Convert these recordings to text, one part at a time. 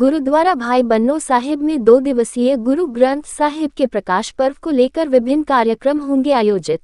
गुरुद्वारा भाई बन्नो साहिब में 2 दिवसीय गुरु ग्रंथ साहिब के प्रकाश पर्व को लेकर विभिन्न कार्यक्रम होंगे आयोजित।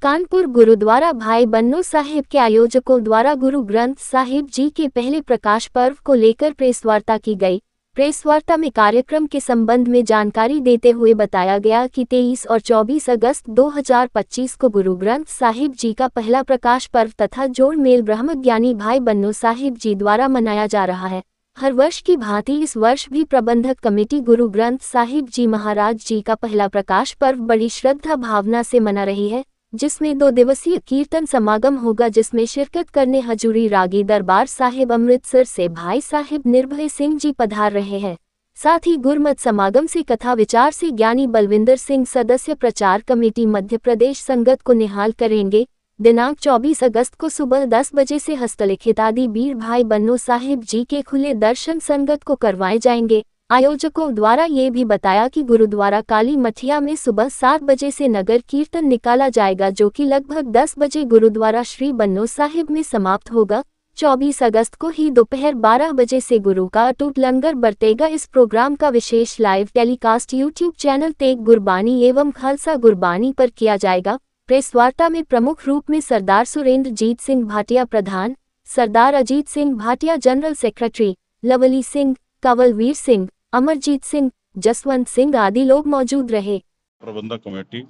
कानपुर गुरुद्वारा भाई बन्नो साहिब के आयोजकों द्वारा गुरु ग्रंथ साहिब जी के पहले प्रकाश पर्व को लेकर प्रेस वार्ता की गई। प्रेस वार्ता में कार्यक्रम के संबंध में जानकारी देते हुए बताया गया कि 23 और 24 अगस्त 2025 को गुरु ग्रंथ साहिब जी का पहला प्रकाश पर्व तथा जोड़ मेल ब्रह्मज्ञानी भाई बन्नो साहिब जी द्वारा मनाया जा रहा है। हर वर्ष की भांति इस वर्ष भी प्रबंधक कमेटी गुरु ग्रंथ साहिब जी महाराज जी का पहला प्रकाश पर्व बड़ी श्रद्धा भावना से मना रही है, जिसमें 2 दिवसीय कीर्तन समागम होगा, जिसमें शिरकत करने हजूरी रागी दरबार साहिब अमृतसर से भाई साहिब निर्भय सिंह जी पधार रहे हैं। साथ ही गुरमत समागम से कथा विचार से ज्ञानी बलविंदर सिंह सदस्य प्रचार कमेटी मध्य प्रदेश संगत को निहाल करेंगे। दिनांक 24 अगस्त को सुबह 10 बजे से हस्तलिखित आदि बीर भाई बन्नो साहिब जी के खुले दर्शन संगत को करवाए जाएंगे। आयोजकों द्वारा ये भी बताया कि गुरुद्वारा काली मठिया में सुबह 7 बजे से नगर कीर्तन निकाला जाएगा, जो कि लगभग 10 बजे गुरुद्वारा श्री बन्नो साहिब में समाप्त होगा। 24 अगस्त को ही दोपहर 12 बजे से गुरु का अटूट लंगर बरतेगा। इस प्रोग्राम का विशेष live telecast YouTube channel Teg Gurbani एवं खालसा गुरबानी पर किया जाएगा। प्रेस वार्ता में प्रमुख रूप में सरदार सुरेंद्र जीत सिंह भाटिया प्रधान, Sardar Ajit Singh Bhatia general secretary, Lovely Singh, Kanwalveer Singh, Amarjeet Singh, Jaswant Singh आदि लोग मौजूद रहे। प्रबंधक कमेटी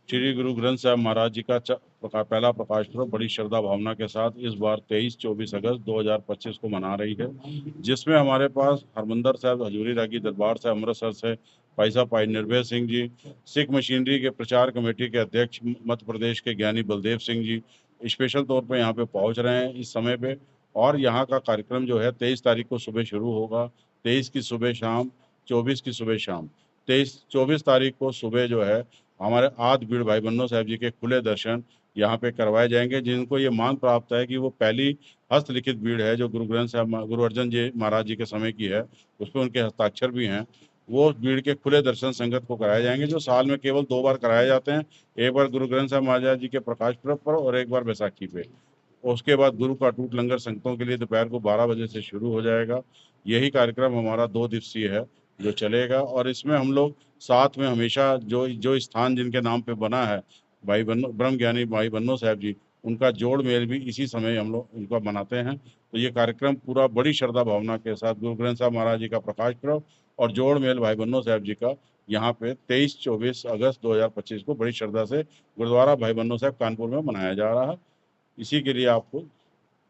श्री गुरु ग्रंथ साहब महाराज जी का पहला प्रकाश पर्व बड़ी श्रद्धा भावना के साथ इस बार 23-24 अगस्त 2025 को मना रही है, जिसमें हमारे पास हरमंदर साहब हजूरी रागी दरबार से अमृतसर से भाई साहब भाई निर्भय सिंह जी, सिख मशीनरी के प्रचार कमेटी के अध्यक्ष मध्य प्रदेश के ज्ञानी बलदेव सिंह जी स्पेशल तौर पर यहाँ पे पहुँच रहे हैं इस समय पे। और यहाँ का कार्यक्रम जो है 23 तारीख को सुबह शुरू होगा, 23 की सुबह शाम, 24 की सुबह शाम। 24 तारीख को सुबह जो है हमारे आदि बीड़ भाई बन्नो साहब जी के खुले दर्शन यहाँ पे करवाए जाएंगे, जिनको ये मान प्राप्त है कि वो पहली हस्तलिखित बीड़ है जो गुरु ग्रंथ साहब गुरु अर्जन जी महाराज जी के समय की है, उस पर उनके हस्ताक्षर भी हैं। वो बीड़ के खुले दर्शन संगत को कराए जाएंगे, जो साल में केवल 2 बार कराए जाते हैं, एक बार गुरु ग्रंथ साहब महाराज जी के प्रकाश पर्व पर और एक बार बैसाखी पे। उसके बाद गुरु का अटूट लंगर संगतों के लिए दोपहर को 12 बजे से शुरू हो जाएगा। यही कार्यक्रम हमारा 2 दिवसीय है जो चलेगा, और इसमें हम लोग साथ में हमेशा जो स्थान जिनके नाम पे बना है भाई बन्नो ब्रह्म ज्ञानी भाई बन्नो साहब जी, उनका जोड़ मेल भी इसी समय हम लोग उनका मनाते हैं। तो ये कार्यक्रम पूरा बड़ी श्रद्धा भावना के साथ गुरु ग्रंथ साहब महाराज जी का प्रकाश पर्व और जोड़ मेल भाई बन्नो साहब जी का यहाँ पे 23-24 अगस्त 2025 को बड़ी श्रद्धा से गुरुद्वारा भाई बन्नो साहब कानपुर में मनाया जा रहा है। इसी के लिए आपको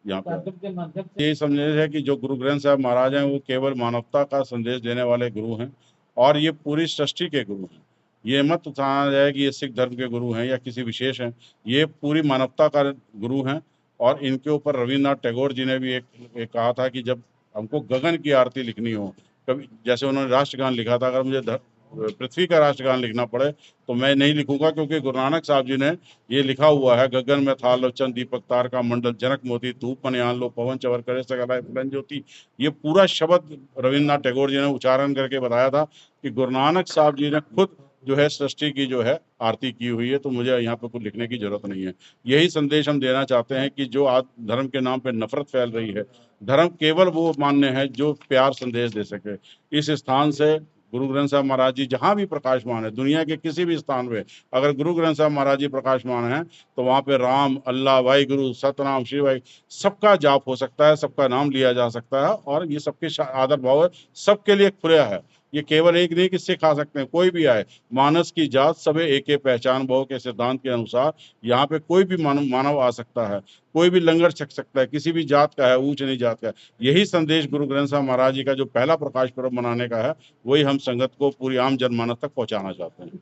यहाँ पर ये समझे है कि जो गुरु ग्रंथ साहब महाराज हैं वो केवल मानवता का संदेश देने वाले गुरु हैं, और ये पूरी सृष्टि के गुरु हैं। ये मत समझा जाए कि ये सिख धर्म के गुरु हैं या किसी विशेष हैं, ये पूरी मानवता का गुरु हैं। और इनके ऊपर रविन्द्रनाथ टैगोर जी ने भी एक कहा था कि जब हमको गगन की आरती लिखनी हो, कभी जैसे उन्होंने राष्ट्रगान लिखा था, अगर मुझे पृथ्वी का राष्ट्रगान लिखना पड़े तो मैं नहीं लिखूंगा, क्योंकि गुरु नानक साहब जी ने ये लिखा हुआ है, गगन में था लोचन दीपक तार का मंडल, जनक मोती धूप मनियान लो पवन चवर करे सकला फुलन ज्योति। ये पूरा शब्द रविन्द्रनाथ टैगोर जी ने उच्चारण करके बताया था कि गुरु नानक साहब जी ने खुद जो है सृष्टि की जो है आरती की हुई है, तो मुझे यहाँ पे कुछ लिखने की जरूरत नहीं है। यही संदेश हम देना चाहते हैं कि जो आज धर्म के नाम पे नफरत फैल रही है, धर्म केवल वो मान्य है जो प्यार संदेश दे सके। इस स्थान से गुरु ग्रंथ साहब महाराज जी जहाँ भी प्रकाशमान है, दुनिया के किसी भी स्थान में अगर गुरु ग्रंथ साहब महाराज जी प्रकाशमान है, तो वहाँ पे राम, अल्लाह, वाहिगुरु, सतनाम, श्री वाहि सबका जाप हो सकता है, सबका नाम लिया जा सकता है, और ये सबके आदर भाव है, सबके लिए खुला है। ये केवल एक नहीं कि सिख आ सकते हैं, कोई भी आए, मानस की जात सबे एक पहचान भाव के सिद्धांत के अनुसार यहाँ पे कोई भी मानव आ सकता है, कोई भी लंगर छक सकता है, किसी भी जात का है, ऊंच नहीं जात का है। यही संदेश गुरु ग्रंथ साहब महाराज जी का जो पहला प्रकाश पर्व मनाने का है, वही हम संगत को पूरी आम जनमानस तक पहुंचाना चाहते हैं।